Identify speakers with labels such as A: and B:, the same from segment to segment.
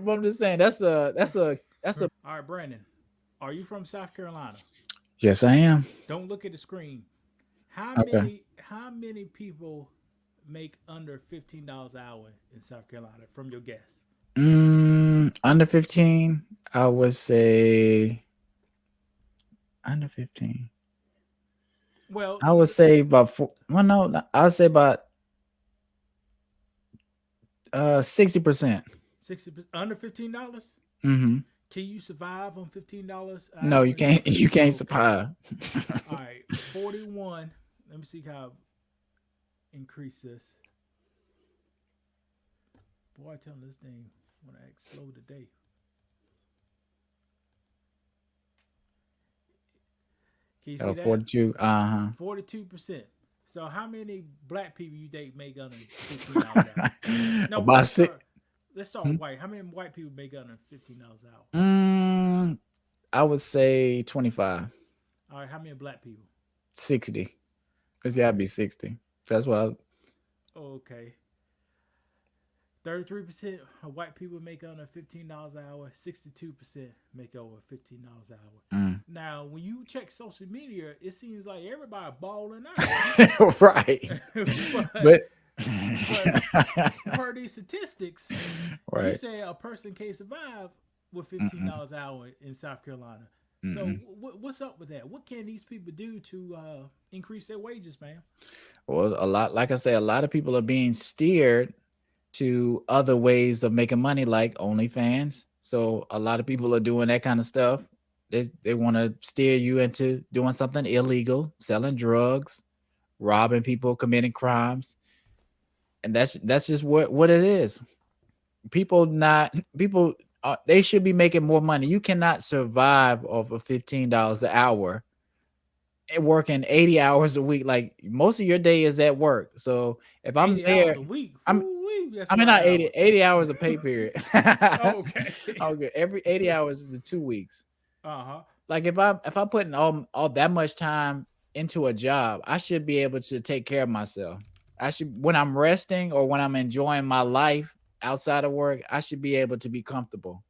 A: But I'm just saying that's a.
B: All right, Brandon, are you from South Carolina?
A: Yes, I am.
B: Don't look at the screen. How
A: Okay.
B: many how many people make under $15 an hour in South Carolina from your guess?
A: Under 15, I would say under 15.
B: Well,
A: I would say about four. Well, no, I would say about 60%.
B: 60 under $15.
A: Mm-hmm.
B: Can you survive on $15 an
A: No,
B: hour
A: you
B: in South
A: can't.
B: Carolina?
A: You can't
B: Okay.
A: survive.
B: All right. 41. Let me see how I increase this. Boy, I tell this thing when I act slow today. Can you see that?
A: 42. Uh
B: 42%. So how many black people you date make under $15 an hour?
A: huh.
B: No,
A: About
B: let's
A: six.
B: start. Let's start
A: Hmm?
B: white. How many white people make under $15 an hour?
A: Mm, I would say 25,
B: All right. How many black people?
A: 60. It's
B: All
A: gotta
B: right.
A: be 60. That's why.
B: Okay. 33% of white people make under $15 an hour. 62% make over $15 an hour.
A: Mm.
B: Now, when you check social media, it seems like everybody balling out.
A: Right.
B: but
A: But
B: but per these statistics, you
A: right.
B: say a person can't survive with
A: Mm-mm.
B: $15 an hour in South Carolina. So
A: Mm-mm.
B: what's up with that? What can these people do to increase their wages, man?
A: Well, a lot, like I say, a lot of people are being steered to other ways of making money, like OnlyFans. So a lot of people are doing that kind of stuff. They want to steer you into doing something illegal, selling drugs, robbing people, committing crimes, and that's just what it is. People not people they should be making more money. You cannot survive off of $15 an hour and working 80 hours a week. Like most of your day is at work. So if I'm
B: 80 hours
A: there,
B: a week.
A: I'm
B: Whoo, that's
A: I
B: a
A: mean
B: lot of
A: not 80,
B: hours.
A: 80 hours of pay period.
B: Okay.
A: Okay, every 80 hours is the 2 weeks.
B: Uh huh.
A: Like if I put in all that much time into a job, I should be able to take care of myself. I should when I'm resting or when I'm enjoying my life outside of work, I should be able to be comfortable.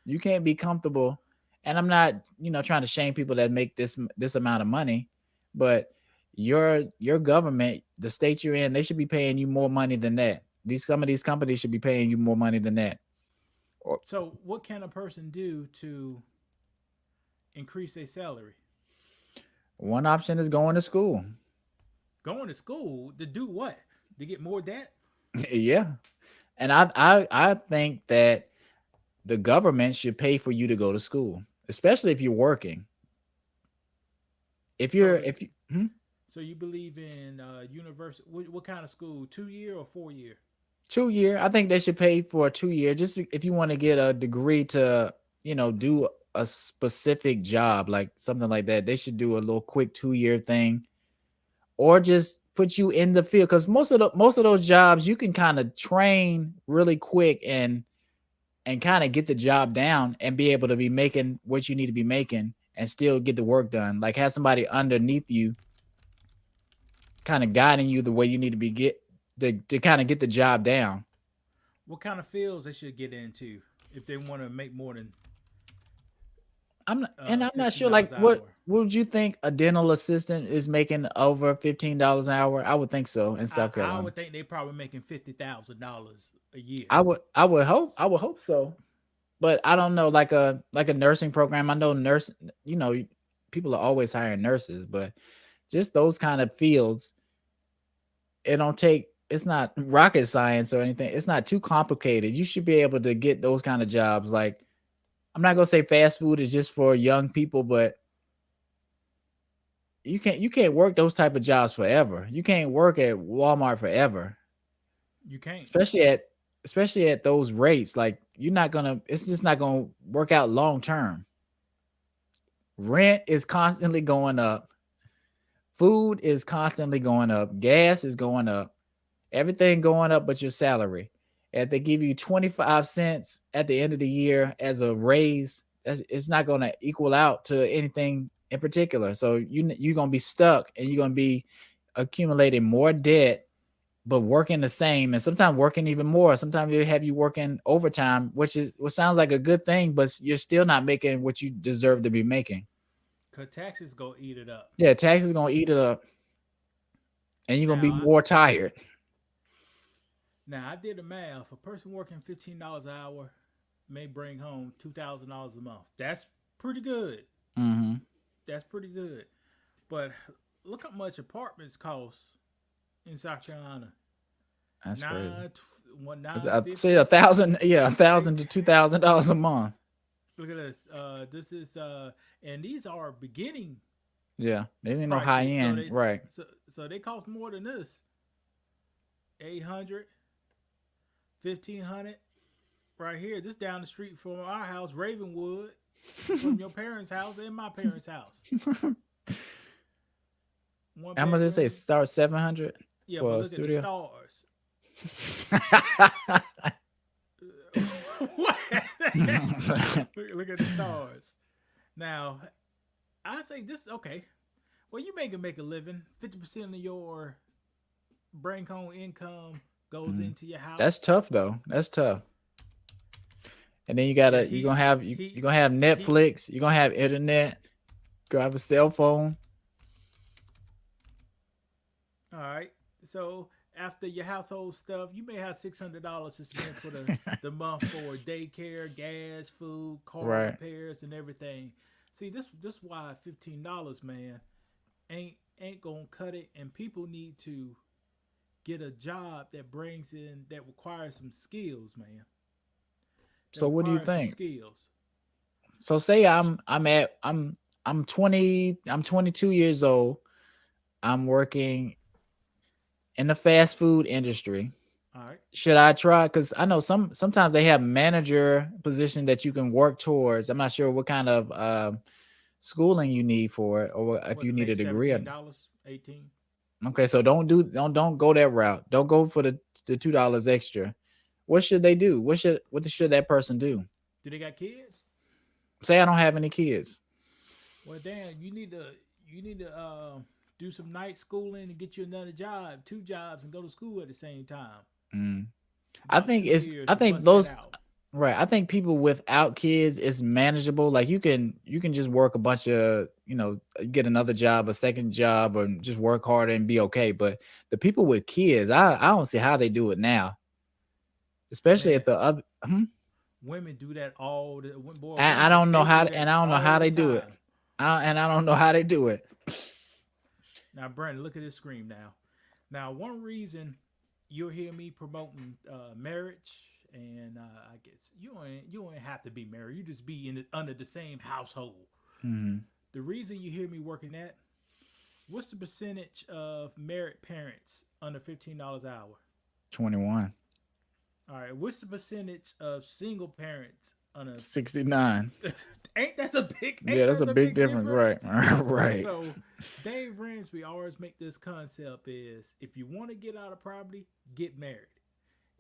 A: You can't be comfortable, and I'm not, trying to shame people that make this amount of money, but your government, the state you're in, they should be paying you more money than that. These Some of these companies should be paying you more money than that. Or
B: So, what can a person do to increase their salary?
A: one option is going to school.
B: Going to school to do what? To get more debt?
A: Yeah, and I think that the government should pay for you to go to school, especially if you're working.
B: So,
A: If you hmm?
B: so you believe in university? What kind of school? 2 year or 4 year?
A: 2 year. I think they should pay for a 2 year. Just if you want to get a degree to, do a specific job, like something like that. They should do a little quick 2 year thing, or just put you in the field. Because most of those jobs you can kind of train really quick and kind of get the job down and be able to be making what you need to be making and still get the work done. Like have somebody underneath you kind of guiding you the way you need to be to kind of get the job down.
B: What kind of fields they should get into if they want to make more than
A: I'm not
B: fifteen
A: sure.
B: dollars
A: Like,
B: an
A: what
B: hour?
A: would you think a dental assistant is making over $15 an hour? I would think so in South
B: I
A: Carolina.
B: would think they probably making $50,000 a year.
A: I would hope so, but I don't know. Like a nursing program. I know You know, people are always hiring nurses, but just those kind of fields, it don't take. It's not rocket science or anything. It's not too complicated. You should be able to get those kind of jobs. Like, I'm not gonna say fast food is just for young people, but you can't work those type of jobs forever. You can't work at Walmart forever,
B: You can't.
A: especially at especially at those rates. Like you're not gonna. It's just not gonna work out long term. Rent is constantly going up. Food is constantly going up. Gas is going up. Everything going up, but your salary. If they give you 25 cents at the end of the year as a raise, it's not going to equal out to anything in particular. So you're going to be stuck and you're going to be accumulating more debt but working the same, and sometimes working even more. Sometimes they have you working overtime, which sounds like a good thing, but you're still not making what you deserve to be making.
B: Cause taxes go eat it up.
A: Yeah, taxes gonna eat it up, and you're gonna be
B: Now,
A: more tired.
B: I did the math. A person working $15 an hour may bring home $2,000 a month. That's pretty good.
A: Mm-hmm.
B: That's pretty good. But look how much apartments cost in South Carolina.
A: That's crazy.
B: Nine, one nine
A: I say
B: fifty.
A: 1,000, yeah, a
B: Eight.
A: thousand to $2,000 a month.
B: Look at this. This is and these are beginning
A: Yeah, they didn't know high
B: prices.
A: end, right?
B: So they cost more than this. 800, 1,500 right here. This down the street from our house, Ravenwood, from your parents' house and my parents' house. One
A: How much did they say?
B: bedroom.
A: Start 700
B: Yeah, but
A: for a
B: look at the
A: studio.
B: stars. What? Look at the stars. Now, I say this okay. Well, you make a living. 50% of your brain home income goes
A: Mhm.
B: into your
A: That's
B: house.
A: tough though. That's tough. And then
B: Yeah,
A: you're gonna have you're gonna have
B: he.
A: Netflix. You're gonna have internet. You're gonna have a cell phone.
B: All right. So after your household stuff, you may have $600 to spend for the month for daycare, gas, food, car
A: Right.
B: repairs, and everything. See, this why $15, man, ain't gonna cut it, and people need to get a job that brings in that requires some skills, man. That
A: So what do you
B: requires some
A: think?
B: skills.
A: So say I'm 20, I'm 22 years old. I'm working in the fast food industry.
B: All right.
A: Should I try? Because I know sometimes they have manager position that you can work towards. I'm not sure what kind of schooling you need for it, or if
B: What
A: you
B: to
A: need
B: make
A: a degree.
B: $17, 18?
A: Okay, so don't go that route. Don't go for the $2 extra. What should they do? What should that person do?
B: Do they got kids?
A: Say I don't have any kids.
B: Well, damn, you need to do some night schooling and get you another job, two jobs, and go to school at the same time.
A: Mm. I
B: About
A: think
B: 2 years
A: I
B: to
A: think
B: bust that
A: those
B: out.
A: right. I think people without kids is manageable. Like you can just work a bunch of get another job, a second job, or just work harder and be okay. But the people with kids, I don't see how they do it now, especially
B: Man,
A: at the other.
B: women do that all the boy.
A: I
B: Women
A: don't know
B: they
A: how,
B: do
A: and
B: that
A: I don't know how
B: all the
A: they do it.
B: time.
A: And I don't know how they do it.
B: Now, Brandon, look at this scream now. Now, one reason you'll hear me promoting marriage, and I guess you ain't have to be married. You just be under the same household.
A: Hmm.
B: The reason you hear me working that, what's the percentage of married parents under $15 an hour?
A: 21.
B: All right, what's the percentage of single parents under?
A: 69. Yeah,
B: Ain't
A: that's a
B: that a
A: big
B: big
A: difference, right?
B: difference?
A: Right.
B: So Dave Ramsey always make this concept is if you want to get out of poverty, get married.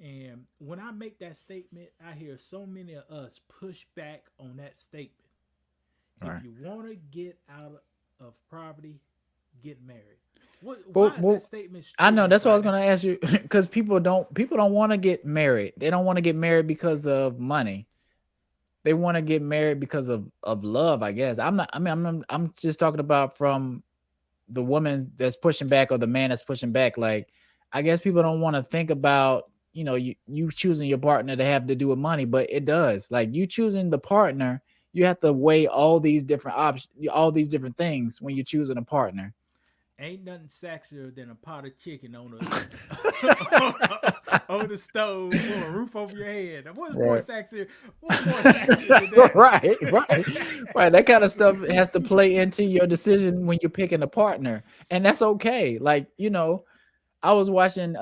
B: And when I make that statement, I hear so many of us push back on that statement. If
A: Right.
B: you want to get out of poverty, get married.
A: Well,
B: Why is that
A: well,
B: statement
A: I know
B: triggering,
A: that's what I was
B: Brandon?
A: gonna ask you because people don't want to get married. They don't want to get married because of money. They want to get married because of love. I guess I'm not. I mean, I'm just talking about from the woman that's pushing back or the man that's pushing back. Like, I guess people don't want to think about you choosing your partner to have to do with money, but it does. Like you choosing the partner, you have to weigh all these different options, all these different things when you're choosing a partner.
B: Ain't nothing sexier than a pot of chicken on the stove for a roof over your head. What's more
A: Right.
B: sexier? What's more sexier than that?
A: Right, right, right. That kind of stuff has to play into your decision when you're picking a partner, and that's okay. Like I was watching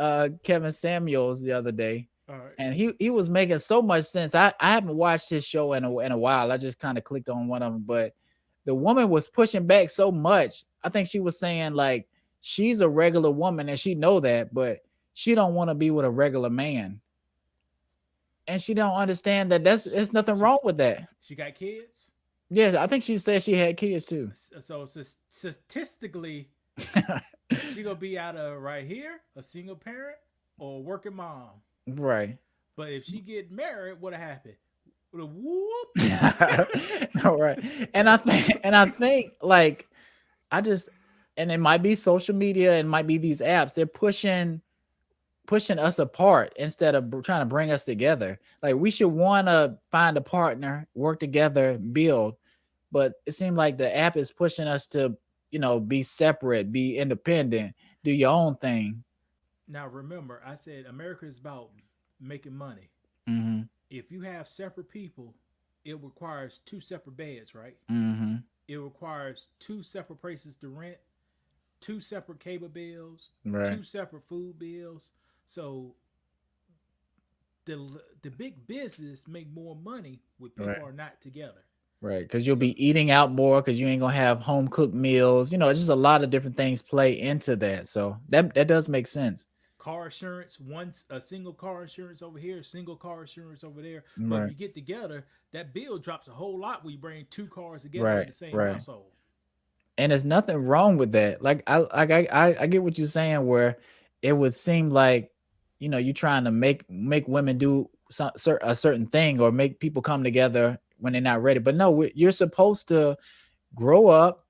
A: Kevin Samuels the other day,
B: All right.
A: and he was making so much sense. I haven't watched his show in a while. I just kind of clicked on one of them, but the woman was pushing back so much. I think she was saying like she's a regular woman and she know that, but she don't want to be with a regular man, and she don't understand that there's nothing
B: She
A: wrong with that.
B: she got kids.
A: Yeah, I think she said she had kids too.
B: So statistically, she gonna be out of right here, a single parent. or a working mom.
A: Right.
B: But if she get married, what'll happen? With a whoop.
A: All right. And I think like I just and it might be social media, it might be these apps. They're pushing us apart instead of trying to bring us together. Like we should want to find a partner, work together, build. But it seems like the app is pushing us to, be separate, be independent, do your own thing.
B: Now remember, I said America is about making money.
A: Mm-hmm.
B: If you have separate people, it requires two separate beds, right?
A: Mm-hmm.
B: It requires two separate places to rent, two separate cable bills,
A: Right.
B: two separate food bills. So the big business make more money when people
A: Right.
B: are not together.
A: Right. Because you'll
B: So
A: be eating out more because you ain't gonna have home cooked meals. It's just a lot of different things play into that. So that does make sense.
B: car insurance, one a single car insurance over here, single car insurance over there. But if
A: Right.
B: you get together, that bill drops a whole lot when you bring two cars together in
A: Right.
B: the same
A: Right.
B: household.
A: And there's nothing wrong with that. Like I get what you're saying. Where it would seem like, you trying to make women do a certain thing or make people come together when they're not ready. But no, you're supposed to grow up,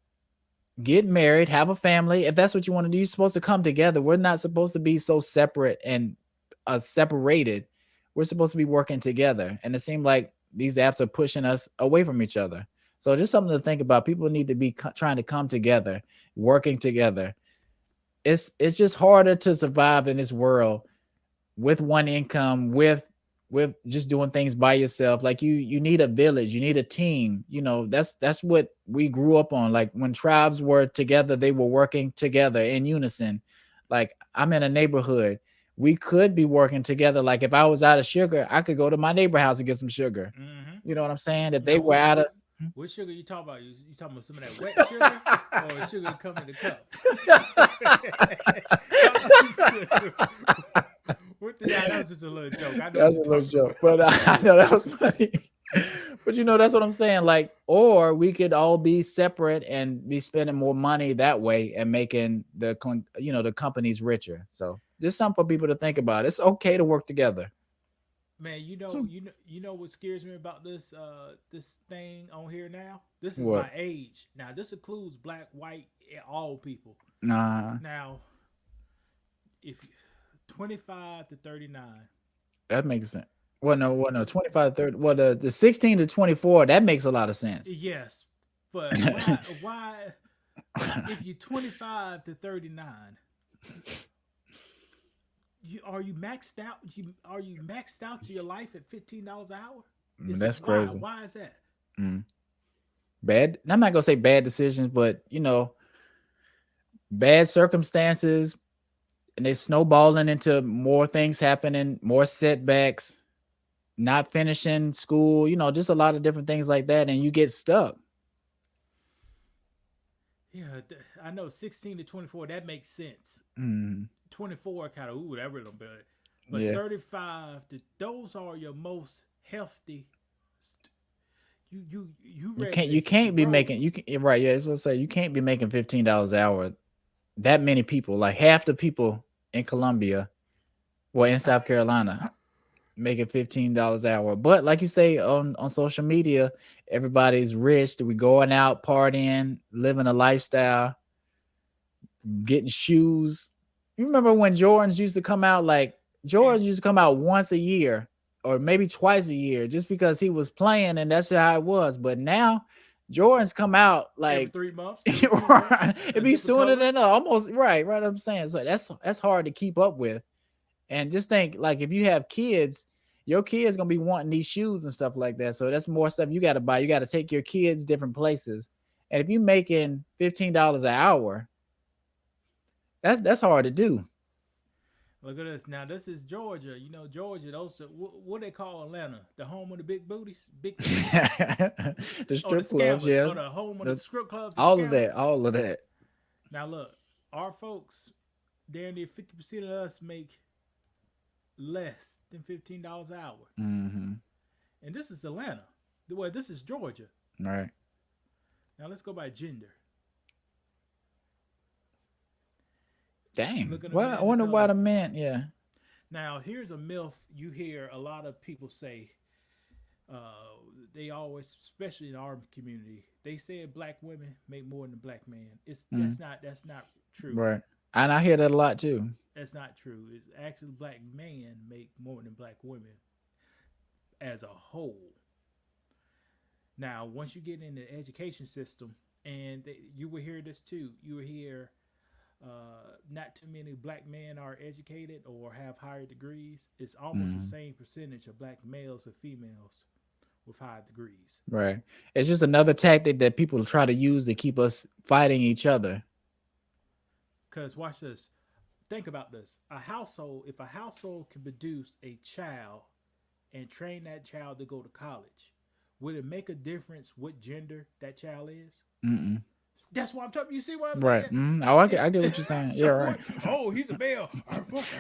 A: get married, have a family. If that's what you want to do, you're supposed to come together. We're not supposed to be so separate and separated. We're supposed to be working together. And it seemed like these apps are pushing us away from each other. So just something to think about. People need to be trying to come together, working together. It's just harder to survive in this world with one income, with just doing things by yourself. Like you need a village, you need a team. That's what we grew up on. Like when tribes were together, they were working together in unison. Like I'm in a neighborhood, we could be working together. Like if I was out of sugar, I could go to my neighbor house and get some sugar.
B: Mm-hmm.
A: You know what I'm saying? If they
B: Now,
A: were out of
B: what sugar you talking about? You talking about some of that wet sugar or sugar come in the cups? What the hell? That was just a little joke. I know what
A: That's
B: you're
A: a little
B: talking
A: joke,
B: about.
A: but I know that was funny. But that's what I'm saying. Like, or we could all be separate and be spending more money that way and making the companies richer. So just something for people to think about. It's okay to work together.
B: Man,
A: So
B: you know what scares me about this thing on here now? This is
A: what?
B: my age. Now this includes black, white, all people.
A: Nah,
B: Now, if 25 to 39.
A: that makes sense. Well, no, 25, 30. Well, the 16 to 24, that makes a lot of sense.
B: Yes. But why if you're 25 to 39, are you maxed out? Are you maxed out to your life at $15 an hour? It's
A: That's
B: why?
A: crazy.
B: Why is that?
A: Mm. Bad. I'm not gonna say bad decisions, but bad circumstances, and they snowballing into more things happening, more setbacks, not finishing school, just a lot of different things like that, and you get stuck.
B: Yeah, I know 16 to 24 that makes sense.
A: Mm,
B: 24 kind of ooh that really bad, but
A: yeah,
B: 35 to those are your most healthy. You
A: you
B: ready
A: can't you
B: to
A: can't be
B: grow?
A: making you can you're right. Yeah, I was gonna say you can't be making $15 an hour. That many people, like half the people in Columbia, well, in South Carolina, making $15 an hour. But like you say on social media, everybody's rich. We going out partying, living a lifestyle, getting shoes. You remember when Jordans used to come out? Like
B: And
A: Jordans used to come out once a year or maybe twice a year, just because he was playing and that's how it was. But now Jordans come out
B: every
A: like
B: 3 months, every 6 months,
A: it'd
B: a
A: be
B: different
A: sooner
B: color.
A: than almost right. I'm saying so that's hard to keep up with. And just think, like, if you have kids, your kids gonna be wanting these shoes and stuff like that. So that's more stuff you got to buy. You got to take your kids different places. And if you making $15 an hour, that's hard to do.
B: Look at this. Now this is Georgia. You know Georgia. Those what they call Atlanta, the home of the big booties, big titties,
A: The
B: or the
A: strip clubs,
B: scammers,
A: yeah,
B: or the home of the
A: the
B: script clubs, the
A: all of that,
B: scammers.
A: all of that.
B: Now look, our folks, damn near 50% of us make less than $15 an hour,
A: Mm-hmm.
B: and this is Atlanta. Well, this is Georgia.
A: Right.
B: Now let's go by gender.
A: Dang.
B: Look at the
A: Well, I
B: man of
A: wonder why
B: color.
A: the men. Yeah.
B: Now, here's a myth you hear a lot of people say. Uh, they always, especially in our community, they said black women make more than a black man. It's
A: Mm,
B: that's not true.
A: right. And I hear that a lot too.
B: That's not true. It's actually black men make more than black women as a whole. Now, once you get in the education system, and you will hear this too. You will hear not too many black men are educated or have higher degrees. It's almost the
A: Mm,
B: same percentage of black males or females with high degrees.
A: right. It's just another tactic that people try to use to keep us fighting each other.
B: Because watch this. Think about this. If a household can produce a child and train that child to go to college, would it make a difference what gender that child is?
A: Mm-mm.
B: That's what I'm talking. You see what I'm
A: Right.
B: saying?
A: Mm. Oh, I get what you're saying. Yeah.
B: So
A: Right.
B: what? Oh, he's a male. I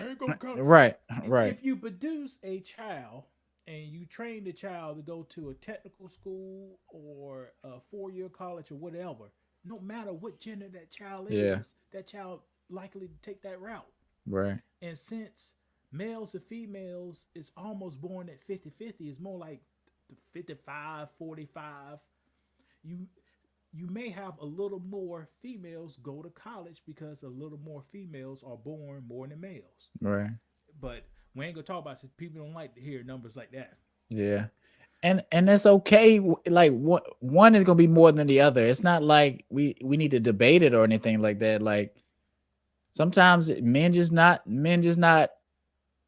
B: ain't gonna come.
A: Right. Right.
B: If you produce a child and you train the child to go to a technical school or a 4 year college or whatever, no matter what gender that child
A: Yeah.
B: is, that child likely to take that route.
A: Right.
B: And since males and females is almost born at 50-50, it's more like 55-45. You you may have a little more females go to college because a little more females are born more than males.
A: Right.
B: But we ain't gonna talk about this. People don't like to hear numbers like that.
A: Yeah. And that's okay. Like one is gonna be more than the other. It's not like we need to debate it or anything like that. Like sometimes men just not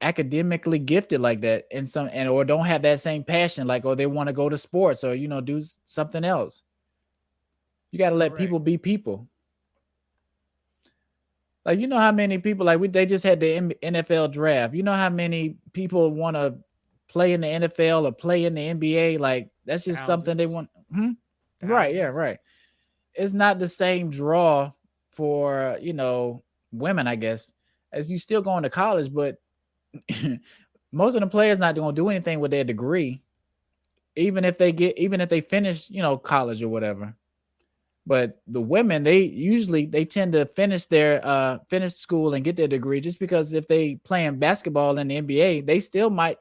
A: academically gifted like that, and some and or don't have that same passion. Like or they want to go to sports or do something else. You got to let
B: Correct.
A: people be people. Like how many people they just had the NFL draft. You know how many people want to play in the NFL or play in the NBA? Like that's just something they
B: Thousands.
A: want. Hmm? Right, yeah,
B: Thousands.
A: right. It's not the same draw for, women, I guess, as you still going to college, but most of the players not going to do anything with their degree, even if they finish, college or whatever. But the women, they tend to finish school and get their degree just because if they playing basketball in the NBA, they still might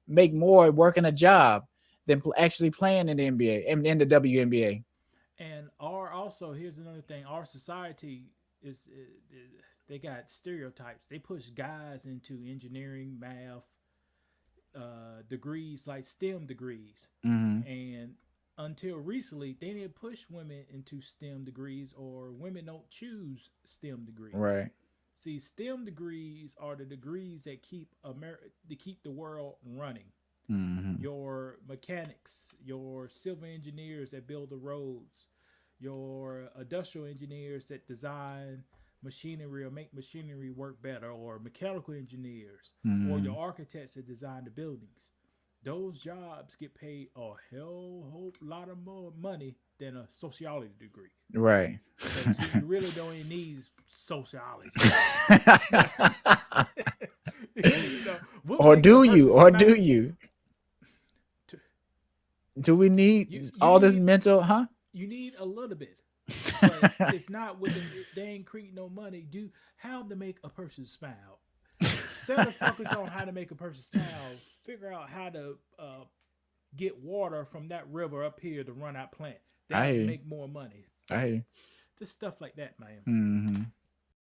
A: make more working a job than actually playing in the NBA and in the WNBA.
B: And our also here's another thing. Our society is they got stereotypes. They push guys into engineering, math, degrees like STEM degrees,
A: Mm-hmm.
B: and until recently they didn't push women into STEM degrees or women don't choose STEM degrees.
A: Right.
B: See, STEM degrees are the degrees that keep the world running.
A: Mm-hmm.
B: Your mechanics, your civil engineers that build the roads, your industrial engineers that design machinery or make machinery work better, or mechanical engineers, or
A: Mm-hmm.
B: your architects that design the buildings. Those jobs get paid a whole lot of more money than a sociology degree
A: Right.
B: because you really don't even need sociology. What
A: Or
B: make a
A: do you?
B: person
A: Or
B: smile?
A: do you? Do we
B: You
A: need
B: you
A: all this
B: need
A: mental, huh?
B: you need a little bit, but it's not with them. They ain't creating no money. Do how to make a person smile. Instead of focus on how to make a person smile, figure out how to get water from that river up here to run our plant.
A: I
B: That'll
A: hear you.
B: make more money.
A: I hear you.
B: Just stuff like that, man.
A: Mm-hmm.